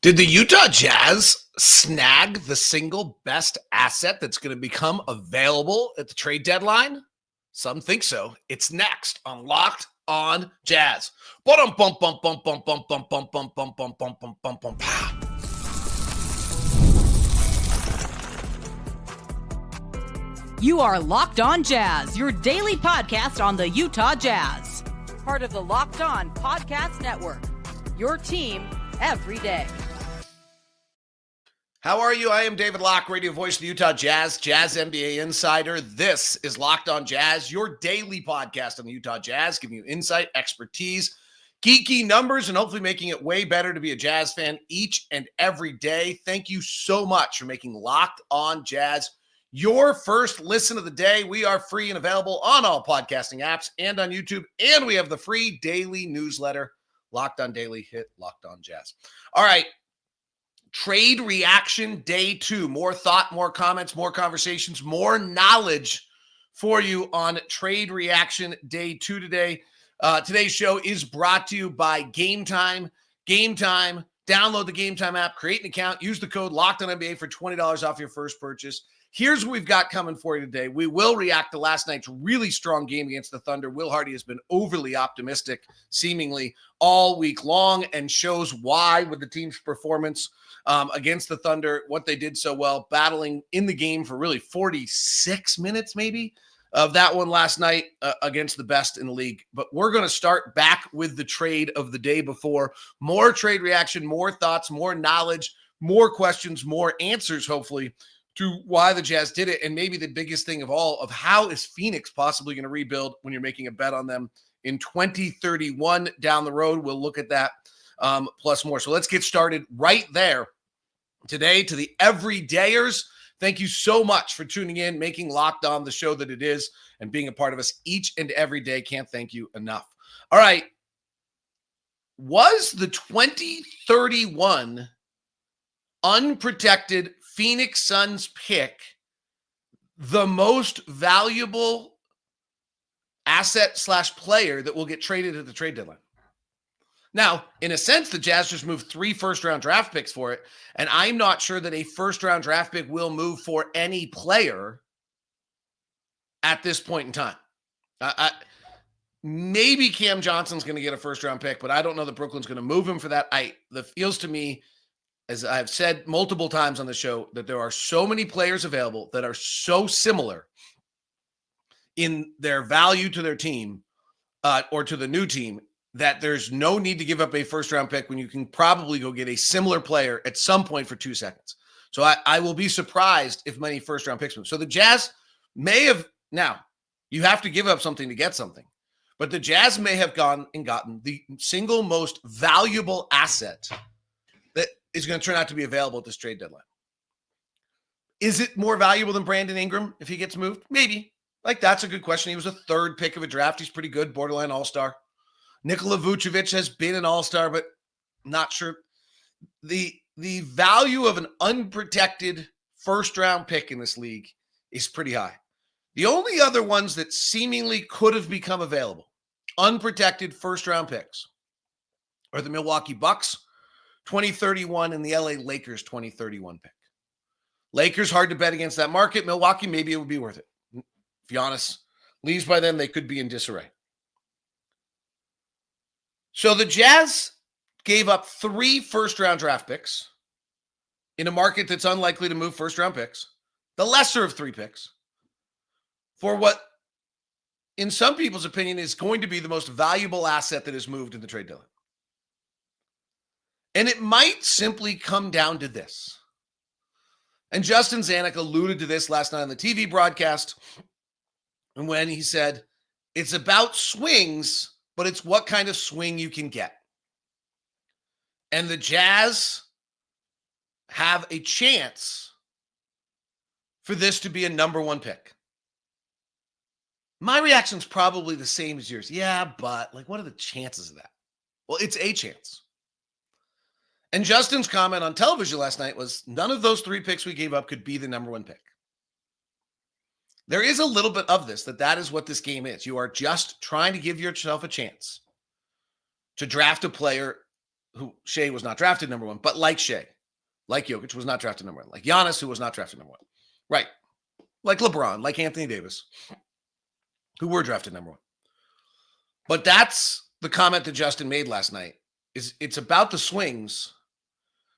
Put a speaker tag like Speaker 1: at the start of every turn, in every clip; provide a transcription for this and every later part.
Speaker 1: Did the Utah Jazz snag the single best asset that's going to become available at the trade deadline? Some think so. It's next on Locked on Jazz. Bum bum bum bum bum bum bum bum bum bum bum bum bum bum bum.
Speaker 2: You are Locked on Jazz, your daily podcast on the Utah Jazz. Part of the Locked on Podcast Network. Your team every day.
Speaker 1: How are you? I am David Locke, radio voice of the Utah Jazz, Jazz NBA insider. This is Locked on Jazz, your daily podcast on the Utah Jazz, giving you insight, expertise, geeky numbers, and hopefully making it way better to be a Jazz fan each and every day. Thank you so much for making Locked on Jazz your first listen of the day. We are free and available on all podcasting apps and on YouTube, and we have the free daily newsletter, Locked on Daily. Hit Locked on Jazz. All right. Trade reaction day 2. More thought, more comments, more conversations, more knowledge for you on trade reaction day 2 today. Today's show is brought to you by Game Time. Game Time. Download the Game Time app, create an account, use the code LOCKEDONNBA for $20 off your first purchase. Here's what we've got coming for you today. We will react to last night's really strong game against the Thunder. Will Hardy has been overly optimistic, seemingly all week long, and shows why with the team's performance against the Thunder, what they did so well, battling in the game for really 46 minutes maybe of that one last night against the best in the league. But we're going to start back with the trade of the day before. More trade reaction, more thoughts, more knowledge, more questions, more answers, hopefully, to why the Jazz did it. And maybe the biggest thing of all, of how is Phoenix possibly going to rebuild when you're making a bet on them in 2031 down the road. We'll look at that plus more. So let's get started right there today. To the everydayers, thank you so much for tuning in, making Locked On the show that it is, and being a part of us each and every day. Can't thank you enough. All right. Was the 2031 unprotected Phoenix Suns pick the most valuable asset / player that will get traded at the trade deadline? Now, in a sense, the Jazz just moved 3 first-round draft picks for it, and I'm not sure that a first-round draft pick will move for any player at this point in time. Maybe Cam Johnson's going to get a first-round pick, but I don't know that Brooklyn's going to move him for that. That feels to me, as I've said multiple times on the show, that there are so many players available that are so similar in their value to their team or to the new team, that there's no need to give up a first-round pick when you can probably go get a similar player at some point for 2 seconds. So I will be surprised if many first-round picks move. So the Jazz may have – now, you have to give up something to get something. But the Jazz may have gone and gotten the single most valuable asset that is going to turn out to be available at this trade deadline. Is it more valuable than Brandon Ingram if he gets moved? Maybe. That's a good question. He was a 3rd pick of a draft. He's pretty good, borderline all-star. Nikola Vucevic has been an all-star, but not sure. The value of an unprotected first-round pick in this league is pretty high. The only other ones that seemingly could have become available, unprotected first-round picks, are the Milwaukee Bucks 2031 and the LA Lakers 2031 pick. Lakers, hard to bet against that market. Milwaukee, maybe it would be worth it. If Giannis leaves by then, they could be in disarray. So the Jazz gave up 3 first-round draft picks in a market that's unlikely to move first-round picks, the lesser of 3 picks, for what, in some people's opinion, is going to be the most valuable asset that is moved in the trade deadline. And it might simply come down to this. And Justin Zanuck alluded to this last night on the TV broadcast, and when he said, it's about swings, but it's what kind of swing you can get. And the Jazz have a chance for this to be a number 1 pick. My reaction is probably the same as yours. Yeah, but what are the chances of that? Well, it's a chance. And Justin's comment on television last night was, none of those 3 picks we gave up could be the number 1 pick. There is a little bit of this, that is what this game is. You are just trying to give yourself a chance to draft a player who Shea was not drafted number one, but like Shea, like Jokic was not drafted number one, like Giannis, who was not drafted number one. Right. Like LeBron, like Anthony Davis, who were drafted number one. But that's the comment that Justin made last night. It's about the swings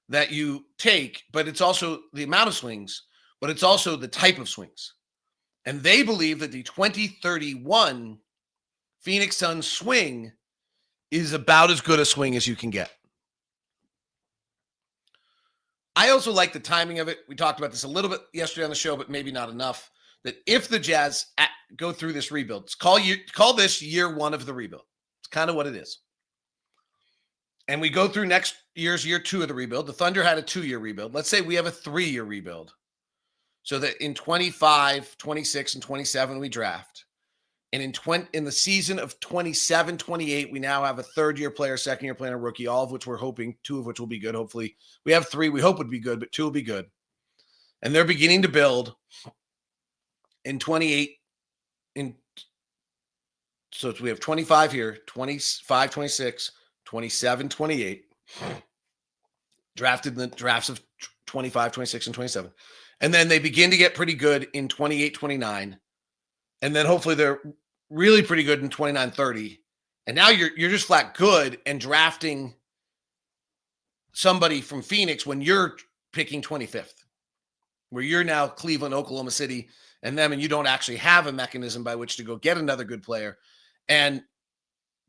Speaker 1: that you take, but it's also the amount of swings, but it's also the type of swings. And they believe that the 2031 Phoenix Suns swing is about as good a swing as you can get. I also like the timing of it. We talked about this a little bit yesterday on the show, but maybe not enough. That if the Jazz go through this rebuild, call this year one of the rebuild. It's kind of what it is. And we go through next year's year two of the rebuild. The Thunder had a 2-year rebuild. Let's say we have a 3-year rebuild. So that in 25, 26, and 27, we draft. And in the season of 27, 28, we now have a 3rd-year player, 2nd-year player, and a rookie, all of which we're hoping, 2 of which will be good. Hopefully, we have 3 we hope would be good, but 2 will be good. And they're beginning to build in 28. So we have 25 here, 25, 26, 27, 28. Drafted in the drafts of 25, 26, and 27. And then they begin to get pretty good in 28, 29. And then hopefully they're really pretty good in 29, 30. And now you're just flat good and drafting somebody from Phoenix when you're picking 25th, where you're now Cleveland, Oklahoma City, and them, and you don't actually have a mechanism by which to go get another good player. And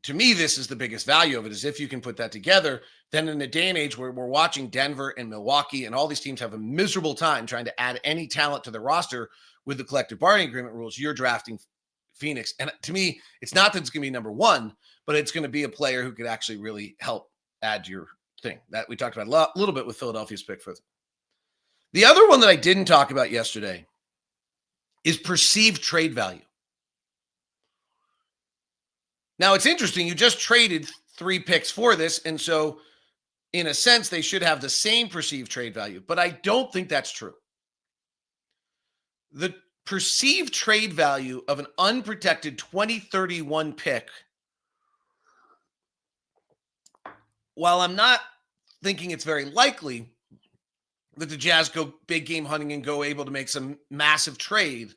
Speaker 1: to me, this is the biggest value of it, is if you can put that together, then in a day and age where we're watching Denver and Milwaukee and all these teams have a miserable time trying to add any talent to their roster with the collective bargaining agreement rules, you're drafting Phoenix. And to me, it's not that it's going to be number one, but it's going to be a player who could actually really help add to your thing. That we talked about a little bit with Philadelphia's pick for them. The other one that I didn't talk about yesterday is perceived trade value. Now, it's interesting. You just traded 3 picks for this, and so in a sense, they should have the same perceived trade value, but I don't think that's true. The perceived trade value of an unprotected 2031 pick, while I'm not thinking it's very likely that the Jazz go big game hunting and go able to make some massive trade,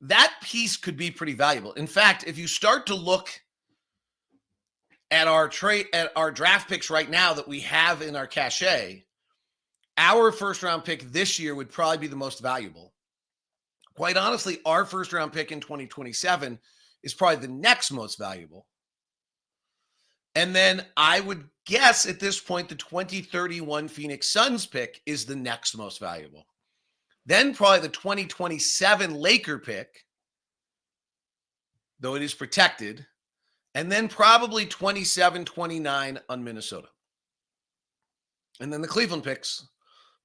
Speaker 1: that piece could be pretty valuable. In fact, if you start to look at our draft picks right now that we have in our cachet, our first round pick this year would probably be the most valuable. Quite honestly, our first round pick in 2027 is probably the next most valuable. And then I would guess at this point, the 2031 Phoenix Suns pick is the next most valuable. Then probably the 2027 Laker pick, though it is protected. And then probably 27, 29 on Minnesota. And then the Cleveland picks,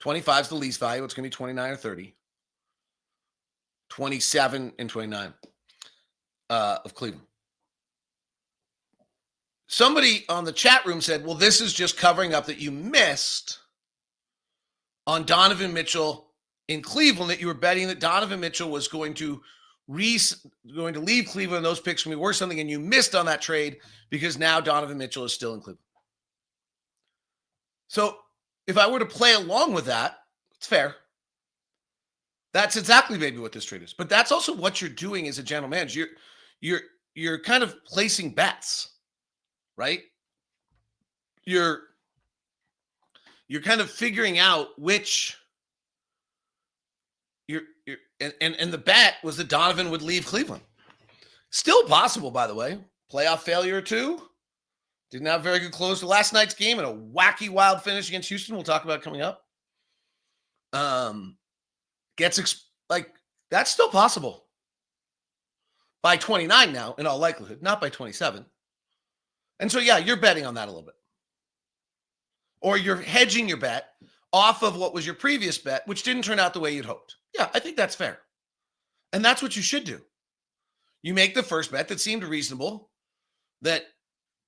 Speaker 1: 25 is the least value. It's going to be 29 or 30. 27 and 29 of Cleveland. Somebody on the chat room said, well, this is just covering up that you missed on Donovan Mitchell in Cleveland, that you were betting that Donovan Mitchell was going to leave Cleveland, those picks can be worth something, and you missed on that trade because now Donovan Mitchell is still in Cleveland. So if I were to play along with that, it's fair. That's exactly maybe what this trade is. But that's also what you're doing as a general manager. You're kind of placing bets, right? You're kind of figuring out which and the bet was that Donovan would leave Cleveland. Still possible, by the way. Playoff failure or 2. Didn't have a very good close to last night's game and a wacky wild finish against Houston. We'll talk about it coming up. That's still possible. By 29 now, in all likelihood, not by 27. And so, yeah, you're betting on that a little bit. Or you're hedging your bet off of what was your previous bet, which didn't turn out the way you'd hoped. Yeah, I think that's fair. And that's what you should do. You make the first bet that seemed reasonable, that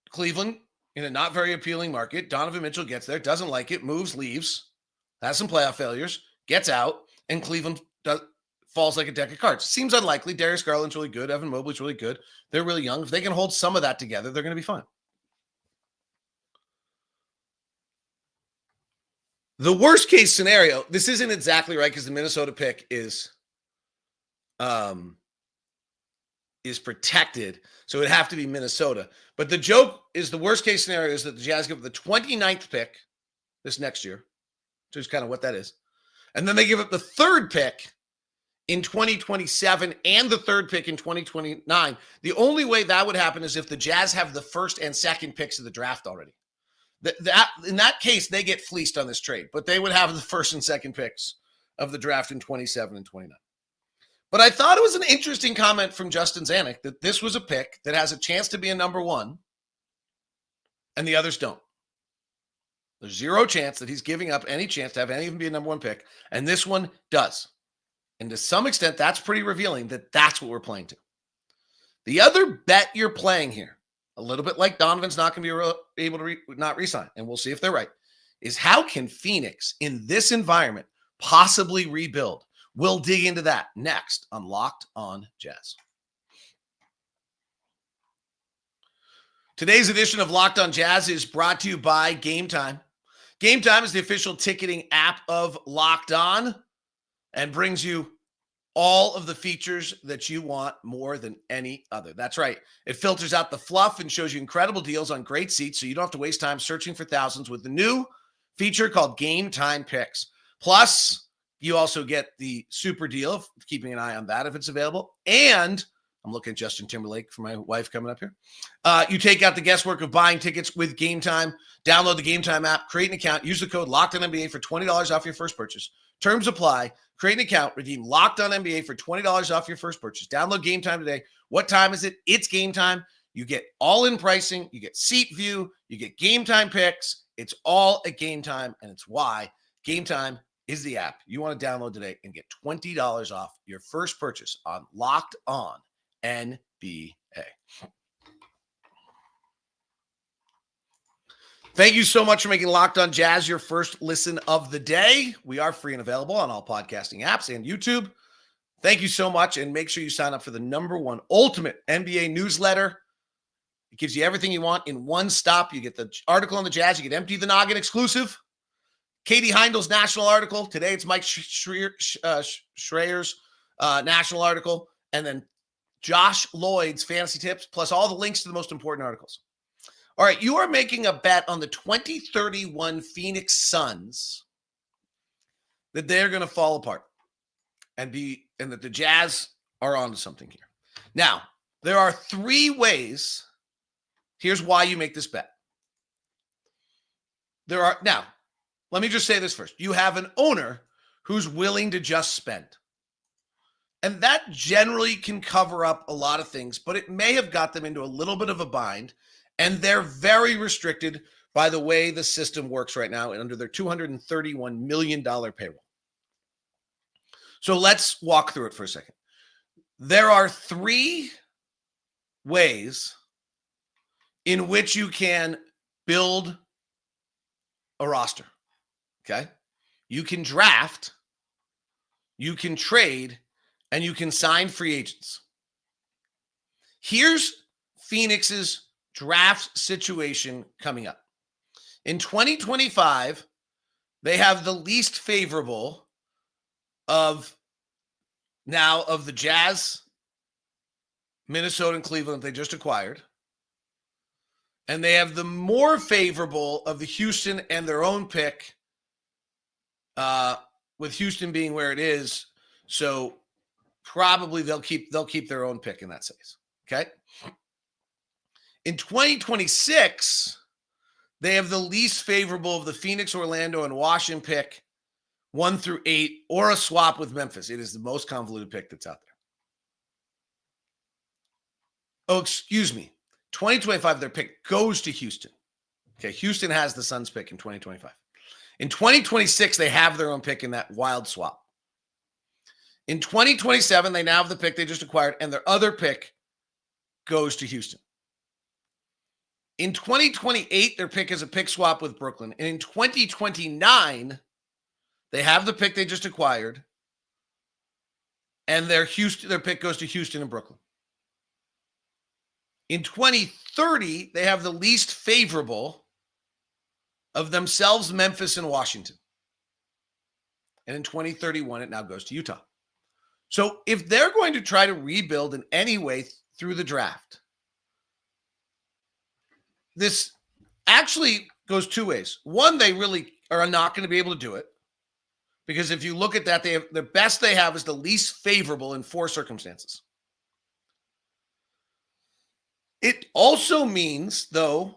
Speaker 1: Cleveland, in a not very appealing market, Donovan Mitchell gets there, doesn't like it, moves, leaves, has some playoff failures, gets out, and Cleveland falls like a deck of cards. Seems unlikely. Darius Garland's really good. Evan Mobley's really good. They're really young. If they can hold some of that together, they're going to be fine. The worst case scenario, this isn't exactly right because the Minnesota pick is protected, so it would have to be Minnesota. But the joke is the worst case scenario is that the Jazz give up the 29th pick this next year, which is kind of what that is. And then they give up the third pick in 2027 and the third pick in 2029. The only way that would happen is if the Jazz have the first and second picks of the draft already. In that case, they get fleeced on this trade, but they would have the first and second picks of the draft in 27 and 29. But I thought it was an interesting comment from Justin Zanuck that this was a pick that has a chance to be a number one and the others don't. There's zero chance that he's giving up any chance to have any of them be a number one pick, and this one does. And to some extent, that's pretty revealing that that's what we're playing to. The other bet you're playing here, a little bit like Donovan's not going to be able to not re-sign, and we'll see if they're right, is how can Phoenix in this environment possibly rebuild? We'll dig into that next on Locked on Jazz. Today's edition of Locked on Jazz is brought to you by Game Time. Game Time is the official ticketing app of Locked On and brings you all of the features that you want more than any other. That's right. It filters out the fluff and shows you incredible deals on great seats so you don't have to waste time searching for thousands with the new feature called Game Time Picks. Plus, you also get the super deal of keeping an eye on that if it's available. And I'm looking at Justin Timberlake for my wife coming up here. You take out the guesswork of buying tickets with Game Time. Download the Game Time app, create an account, use the code LOCKEDONNBA for $20 off your first purchase. Terms apply. Create an account, redeem Locked On NBA for $20 off your first purchase. Download Game Time today. What time is it? It's Game Time. You get all-in pricing. You get seat view. You get Game Time picks. It's all at Game Time, and it's why Game Time is the app you want to download today and get $20 off your first purchase on Locked On NBA. Thank you so much for making Locked on Jazz your first listen of the day. We are free and available on all podcasting apps and YouTube. Thank you so much, and make sure you sign up for the #1 ultimate NBA newsletter. It gives you everything you want in one stop. You get the article on the Jazz. You get Empty the Noggin exclusive. Katie Heindel's national article. Today it's Mike Schreier's national article. And then Josh Lloyd's fantasy tips, plus all the links to the most important articles. All right, you are making a bet on the 2031 Phoenix Suns that they're going to fall apart and that the Jazz are onto something here. Now, there are 3 ways. Here's why you make this bet. Now, let me just say this first. You have an owner who's willing to just spend. And that generally can cover up a lot of things, but it may have got them into a little bit of a bind. And they're very restricted by the way the system works right now and under their $231 million payroll. So let's walk through it for a second. There are 3 ways in which you can build a roster. Okay? You can draft, you can trade, and you can sign free agents. Here's Phoenix's draft situation coming up. In 2025, they have the least favorable of the Jazz, Minnesota, and Cleveland they just acquired. And they have the more favorable of the Houston and their own pick, with Houston being where it is. So probably they'll keep their own pick in that case. Okay. In 2026, they have the least favorable of the Phoenix, Orlando, and Washington pick, 1 through 8, or a swap with Memphis. It is the most convoluted pick that's out there. Oh, excuse me. 2025, their pick goes to Houston. Okay, Houston has the Suns pick in 2025. In 2026, they have their own pick in that wild swap. In 2027, they now have the pick they just acquired, and their other pick goes to Houston. In 2028, their pick is a pick swap with Brooklyn. And in 2029, they have the pick they just acquired, and their pick goes to Houston and Brooklyn. In 2030, they have the least favorable of themselves, Memphis, and Washington. And in 2031, it now goes to Utah. So if they're going to try to rebuild in any way through the draft, this actually goes two ways. One, they really are not going to be able to do it, because if you look at that, the best they have is the least favorable in 4 circumstances. It also means, though,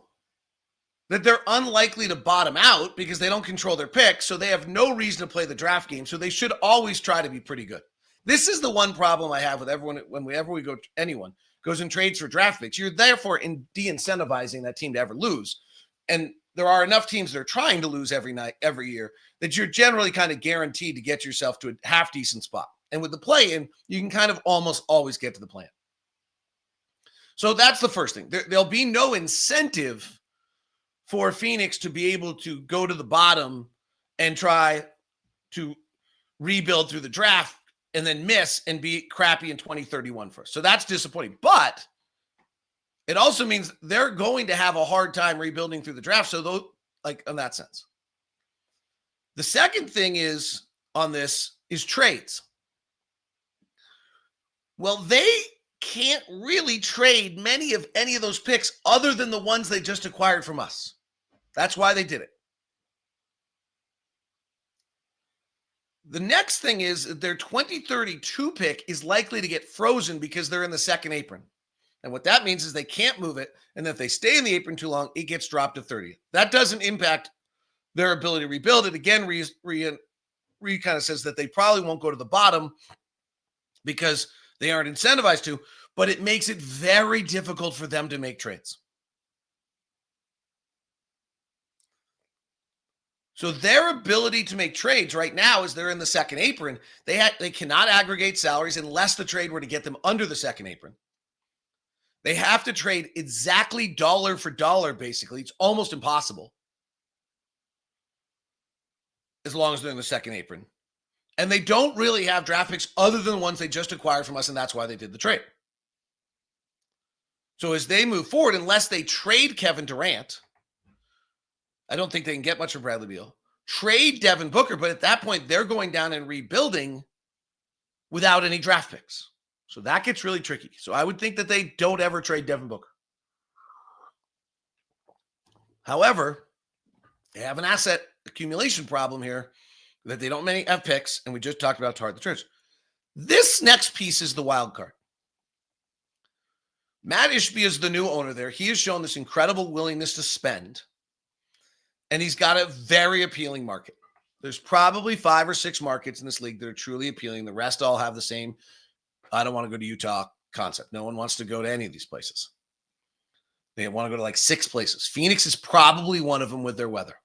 Speaker 1: that they're unlikely to bottom out because they don't control their picks, so they have no reason to play the draft game, so they should always try to be pretty good. This is the one problem I have with everyone whenever we go, anyone goes and trades for draft picks. You're therefore de-incentivizing that team to ever lose. And there are enough teams that are trying to lose every year, that you're generally kind of guaranteed to get yourself to a half-decent spot. And with the play-in, you can kind of almost always get to the play-in. So that's the first thing. There'll be no incentive for Phoenix to be able to go to the bottom and try to rebuild through the draft and then miss and be crappy in 2031 first. So that's disappointing. But it also means they're going to have a hard time rebuilding through the draft. So those, like, in that sense. The second thing is on this is trades. Well, they can't really trade many of any of those picks other than the ones they just acquired from us. That's why they did it. The next thing is that their 2032 pick is likely to get frozen because they're in the second apron. And what that means is they can't move it. And if they stay in the apron too long, it gets dropped to 30. That doesn't impact their ability to rebuild it. Again, Reed kind of says that they probably won't go to the bottom because they aren't incentivized to, but it makes it very difficult for them to make trades. So their ability to make trades right now is they're in the second apron. They cannot aggregate salaries unless the trade were to get them under the second apron. They have to trade exactly dollar for dollar, basically. It's almost impossible as long as they're in the second apron. And they don't really have draft picks other than the ones they just acquired from us, and that's why they did the trade. So as they move forward, unless they trade Kevin Durant, I don't think they can get much from Bradley Beal. Trade Devin Booker, but at that point, they're going down and rebuilding without any draft picks. So that gets really tricky. So I would think that they don't ever trade Devin Booker. However, they have an asset accumulation problem here that they don't many have picks, and we just talked about to hard the church. This next piece is the wild card. Matt Ishbia is the new owner there. He has shown this incredible willingness to spend, and he's got a very appealing market. There's probably 5 or 6 markets in this league that are truly appealing. The rest all have the same, I don't want to go to Utah concept. No one wants to go to any of these places. They want to go to like 6 places. Phoenix is probably one of them with their weather.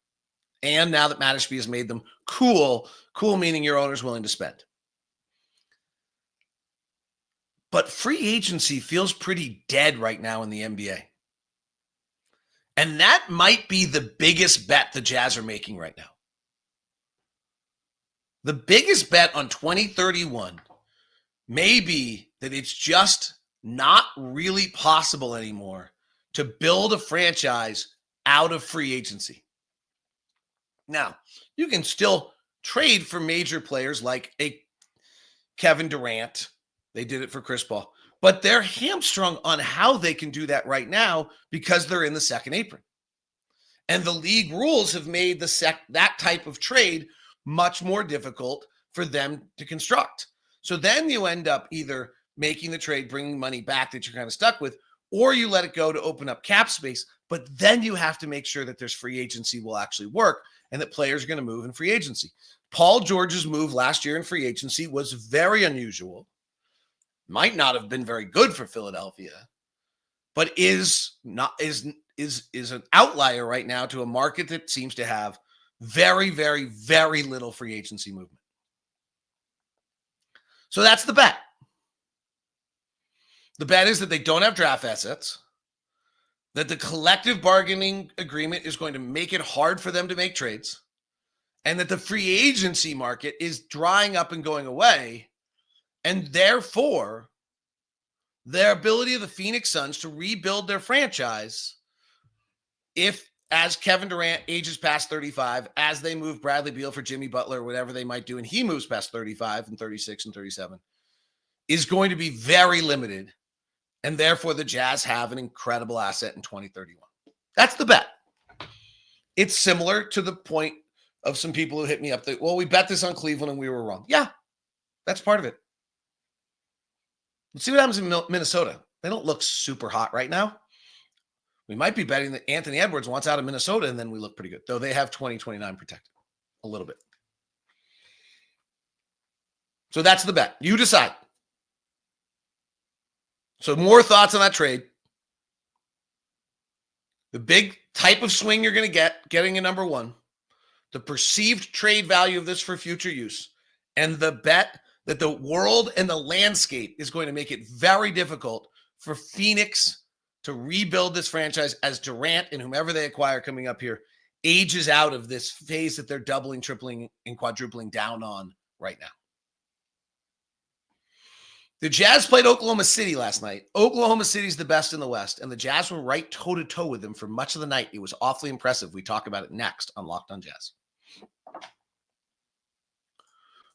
Speaker 1: And now that Matt Ishbia has made them cool meaning your owner's willing to spend. But free agency feels pretty dead right now in the NBA. And that might be the biggest bet the Jazz are making right now. The biggest bet on 2031 may be that it's just not really possible anymore to build a franchise out of free agency. Now, you can still trade for major players like a Kevin Durant. They did it for Chris Paul. But they're hamstrung on how they can do that right now because they're in the second apron. And the league rules have made that type of trade much more difficult for them to construct. So then you end up either making the trade, bringing money back that you're kind of stuck with, or you let it go to open up cap space. But then you have to make sure that there's free agency will actually work and that players are going to move in free agency. Paul George's move last year in free agency was very unusual. Might not have been very good for Philadelphia, but is an outlier right now to a market that seems to have very, very, very little free agency movement. So that's the bet. The bet is that they don't have draft assets, that the collective bargaining agreement is going to make it hard for them to make trades, and that the free agency market is drying up and going away, and therefore their ability of the Phoenix Suns to rebuild their franchise, if as Kevin Durant ages past 35, as they move Bradley Beal for Jimmy Butler, whatever they might do, and he moves past 35 and 36 and 37, is going to be very limited. And therefore, the Jazz have an incredible asset in 2031. That's the bet. It's similar to the point of some people who hit me up that, well, we bet this on Cleveland and we were wrong. Yeah, that's part of it. Let's see what happens in Minnesota. They don't look super hot right now. We might be betting that Anthony Edwards wants out of Minnesota, and then we look pretty good, though they have 2029 protected a little bit. So that's the bet. You decide. So more thoughts on that trade. The big type of swing you're going to get, getting a number one, the perceived trade value of this for future use, and the bet that the world and the landscape is going to make it very difficult for Phoenix to rebuild this franchise as Durant and whomever they acquire coming up here ages out of this phase that they're doubling, tripling, and quadrupling down on right now. The Jazz played Oklahoma City last night. Oklahoma City's the best in the West, and the Jazz were right toe-to-toe with them for much of the night. It was awfully impressive. We talk about it next on Locked on Jazz.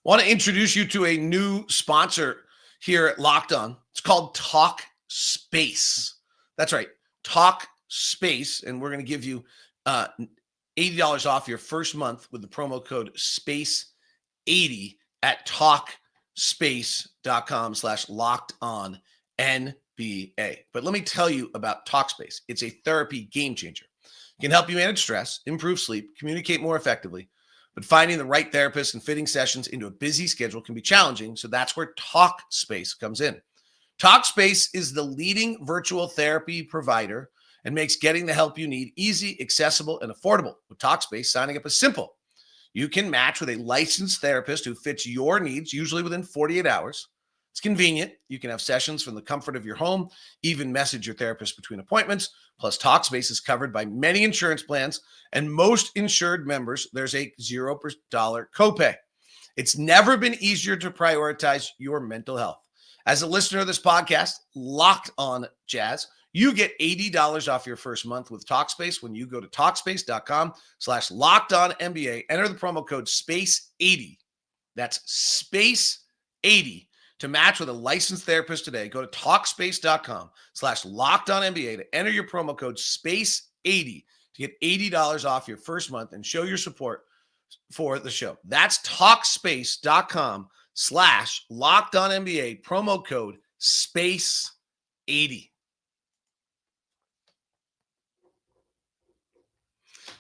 Speaker 1: Want to introduce you to a new sponsor here at Locked On. It's called Talk Space. That's right, Talk Space, and we're going to give you $80 off your first month with the promo code SPACE80 at talkspace.com/lockedonnba. But let me tell you about Talkspace. It's a therapy game changer. It can help you manage stress, improve sleep, communicate more effectively. But finding the right therapist and fitting sessions into a busy schedule can be challenging, so that's where Talkspace comes in. Talkspace is the leading virtual therapy provider and makes getting the help you need easy, accessible, and affordable. With Talkspace, signing up is simple. You can match with a licensed therapist who fits your needs, usually within 48 hours. It's convenient. You can have sessions from the comfort of your home, even message your therapist between appointments. Plus, Talkspace is covered by many insurance plans, and most insured members, there's a $0 copay. It's never been easier to prioritize your mental health. As a listener of this podcast, Locked on Jazz, you get $80 off your first month with Talkspace when you go to talkspace.com/lockedonnba. Enter the promo code SPACE80. That's SPACE80 to match with a licensed therapist today. Go to talkspace.com/lockedonnba to enter your promo code SPACE80 to get $80 off your first month and show your support for the show. That's talkspace.com/lockedonnba, promo code SPACE80.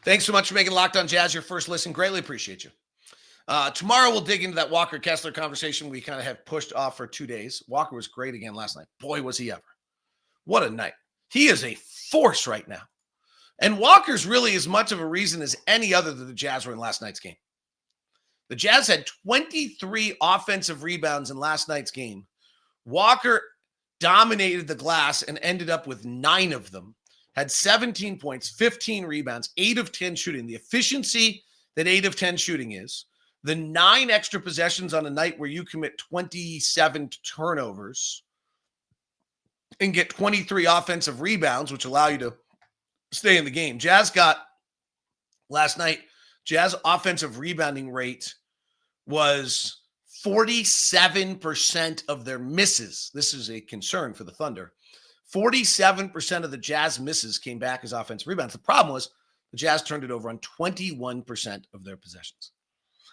Speaker 1: Thanks so much for making Locked on Jazz your first listen. Greatly appreciate you. Tomorrow we'll dig into that Walker Kessler conversation we kind of have pushed off for 2 days. Walker was great again last night. Boy, was he ever. What a night. He is a force right now. And Walker's really as much of a reason as any other that the Jazz were in last night's game. The Jazz had 23 offensive rebounds in last night's game. Walker dominated the glass and ended up with 9 of them. Had 17 points, 15 rebounds, 8 of 10 shooting. The efficiency that 8 of 10 shooting is. The 9 extra possessions on a night where you commit 27 turnovers and get 23 offensive rebounds, which allow you to stay in the game. Jazz got last night, Jazz offensive rebounding rate was 47% of their misses. This is a concern for the Thunder. 47% of the Jazz misses came back as offensive rebounds. The problem was the Jazz turned it over on 21% of their possessions.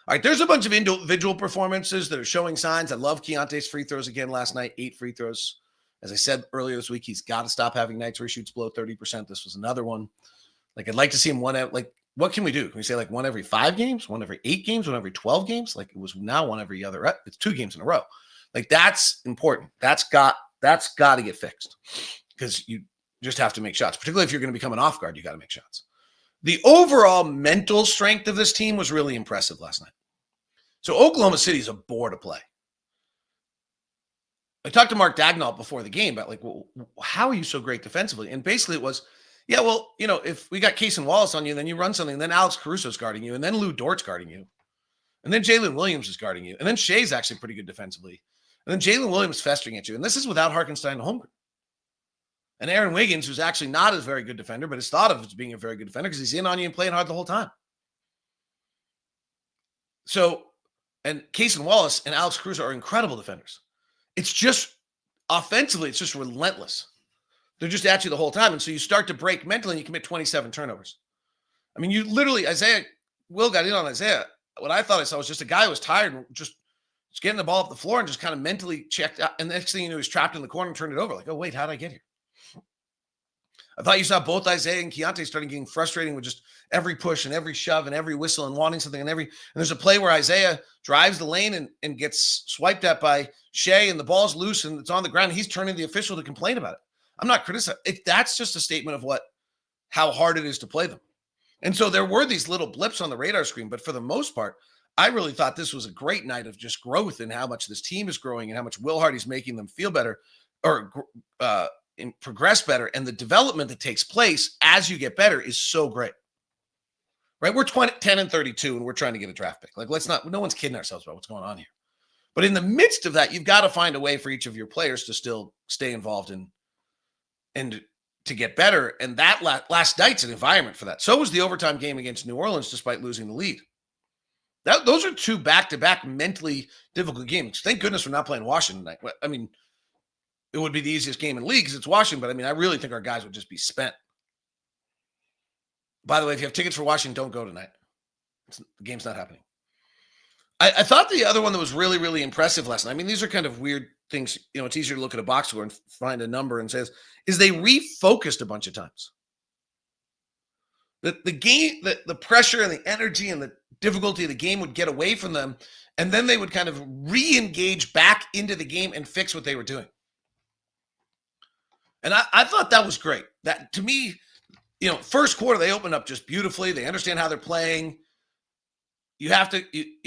Speaker 1: All right, there's a bunch of individual performances that are showing signs. I love Keyonte's free throws again last night, 8 free throws. As I said earlier this week, he's got to stop having nights where he shoots below 30%. This was another one. Like, I'd like to see him one out. Like, what can we do? Can we say like one every 5 games, one every 8 games, one every 12 games? Like, it was now one every other. It's 2 games in a row. Like, that's important. That's got to get fixed because you just have to make shots. Particularly if you're going to become an off guard, you got to make shots. The overall mental strength of this team was really impressive last night. So Oklahoma City is a bore to play. I talked to Mark Dagnall before the game about like, well, how are you so great defensively? And basically it was, yeah, well, you know, if we got Case and Wallace on you, then you run something, and then Alex Caruso's guarding you, and then Lou Dort's guarding you, and then Jalen Williams is guarding you, and then Shea's actually pretty good defensively, and then Jalen Williams festering at you, and this is without Hartenstein and Holmgren. And Aaron Wiggins, who's actually not a very good defender, but is thought of as being a very good defender because he's in on you and playing hard the whole time. So, and Cason Wallace and Alex Caruso are incredible defenders. It's just, offensively, it's just relentless. They're just at you the whole time. And so you start to break mentally and you commit 27 turnovers. I mean, you literally, Will got in on Isaiah. What I thought I saw was just a guy who was tired and just getting the ball up the floor and just kind of mentally checked out. And the next thing you know, he's trapped in the corner and turned it over. Like, oh, wait, how did I get here? I thought you saw both Isaiah and Keyonte starting getting frustrating with just every push and every shove and every whistle and wanting something and there's a play where Isaiah drives the lane and gets swiped at by Shea and the ball's loose and it's on the ground. He's turning the official to complain about it. I'm not criticizing. That's just a statement of how hard it is to play them. And so there were these little blips on the radar screen, but for the most part, I really thought this was a great night of just growth and how much this team is growing and how much Will Hardy's making them feel better or progress better. And the development that takes place as you get better is so great, right? We're 10-32 and we're trying to get a draft pick. Like, no one's kidding ourselves about what's going on here. But in the midst of that, you've got to find a way for each of your players to still stay involved and to get better. And that last night's an environment for that. So was the overtime game against New Orleans, despite losing the lead. Those are two back-to-back mentally difficult games. Thank goodness we're not playing Washington tonight. I mean, it would be the easiest game in the league because it's Washington, but I mean, I really think our guys would just be spent. By the way, if you have tickets for Washington, don't go tonight. The game's not happening. I thought the other one that was really, really impressive last night, I mean, these are kind of weird things. You know, it's easier to look at a box score and find a number and says, is they refocused a bunch of times. The game, the pressure and the energy and the difficulty of the game would get away from them, and then they would kind of re-engage back into the game and fix what they were doing. And I thought that was great. That, to me, first quarter, they opened up just beautifully. They understand how they're playing. You have to,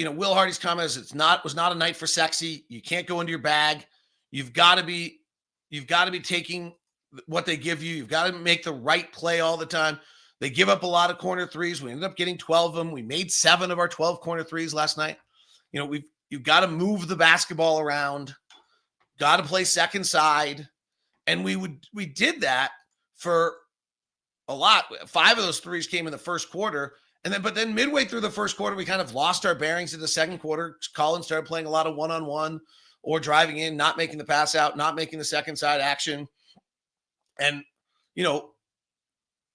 Speaker 1: Will Hardy's comment is was not a night for sexy. You can't go into your bag. You've got to be taking what they give you. You've got to make the right play all the time. They give up a lot of corner threes. We ended up getting 12 of them. We made 7 of our 12 corner threes last night. You've got to move the basketball around. Got to play second side. And we did that for a lot. 5 of those threes came in the first quarter. But then midway through the first quarter, we kind of lost our bearings in the second quarter. Collins started playing a lot of one-on-one or driving in, not making the pass out, not making the second side action. And,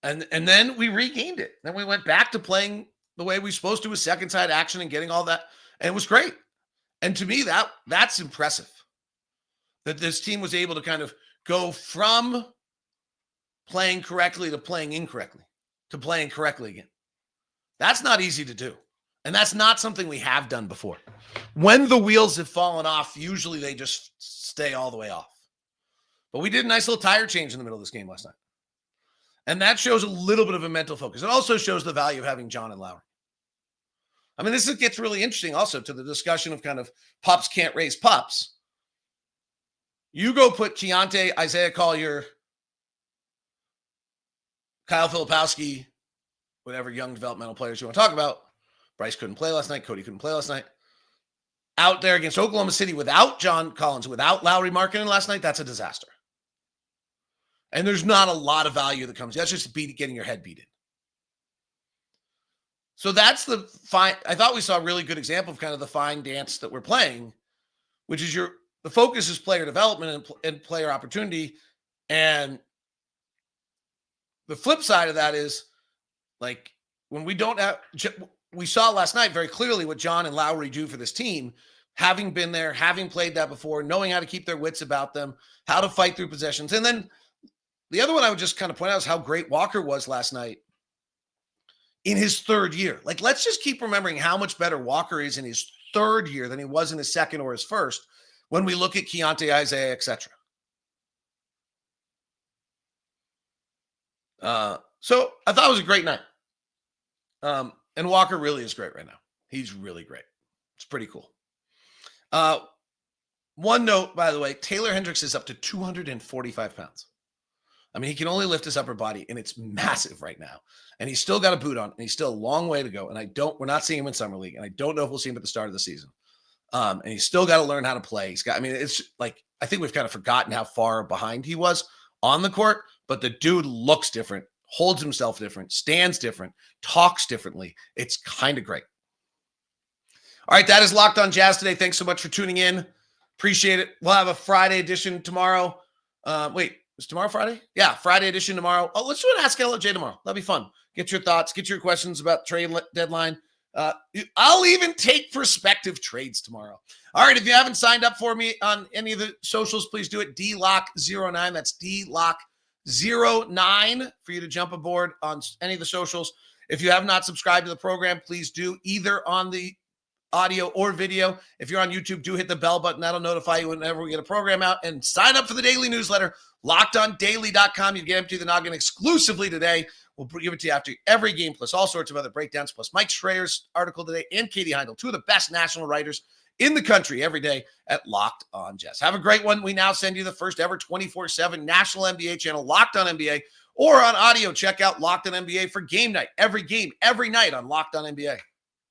Speaker 1: and then we regained it. Then we went back to playing the way we were supposed to with second side action and getting all that. And it was great. And to me, that's impressive that this team was able to kind of go from playing correctly to playing incorrectly to playing correctly again. That's not easy to do. And that's not something we have done before. When the wheels have fallen off, usually they just stay all the way off. But we did a nice little tire change in the middle of this game last night. And that shows a little bit of a mental focus. It also shows the value of having John and Lowry. I mean, this gets really interesting also to the discussion of kind of pups can't raise pups. You go put Keyonte, Isaiah Collier, Kyle Filipowski, whatever young developmental players you want to talk about. Bryce couldn't play last night. Cody couldn't play last night. Out there against Oklahoma City without John Collins, without Lowry Markkinen last night, that's a disaster. And there's not a lot of value that comes. That's just getting your head beat in. So that's the fine. I thought we saw a really good example of kind of the fine dance that we're playing, which is the focus is player development and player opportunity. And the flip side of that is, like, when we don't have, we saw last night very clearly what John and Lowry do for this team, having been there, having played that before, knowing how to keep their wits about them, how to fight through possessions. And then the other one I would just kind of point out is how great Walker was last night in his third year. Like, let's just keep remembering how much better Walker is in his third year than he was in his second or his first when we look at Keyonte, Isaiah, etc. So I thought it was a great night. And Walker really is great right now. He's really great. It's pretty cool. One note, by the way, Taylor Hendricks is up to 245 pounds. I mean, he can only lift his upper body, and it's massive right now. And he's still got a boot on, and he's still a long way to go. And we're not seeing him in Summer League, and I don't know if we'll see him at the start of the season. And he's still got to learn how to play. It's like, I think we've kind of forgotten how far behind he was on the court, but the dude looks different, holds himself different, stands different, talks differently. It's kind of great. All right, that is Locked On Jazz today. Thanks so much for tuning in. Appreciate it. We'll have a Friday edition tomorrow. Wait, is tomorrow Friday? Yeah, Friday edition tomorrow. Oh, let's do an Ask LOJ tomorrow. That'll be fun. Get your thoughts, get your questions about trade deadline. I'll even take prospective trades tomorrow. All right, if you haven't signed up for me on any of the socials, please do it. DLock09. That's DLock09 for you to jump aboard on any of the socials. If you have not subscribed to the program, please do, either on the audio or video. If you're on YouTube, do hit the bell button. That'll notify you whenever we get a program out. And sign up for the daily newsletter, LockedOnDaily.com. You get Empty the Noggin exclusively today. We'll give it to you after every game, plus all sorts of other breakdowns, plus Mike Schreier's article today and Katie Heindel, two of the best national writers in the country, every day at Locked On Jazz. Have a great one. We now send you the first ever 24/7 national NBA channel, Locked On NBA, or on audio. Check out Locked On NBA for game night. Every game, every night on Locked On NBA.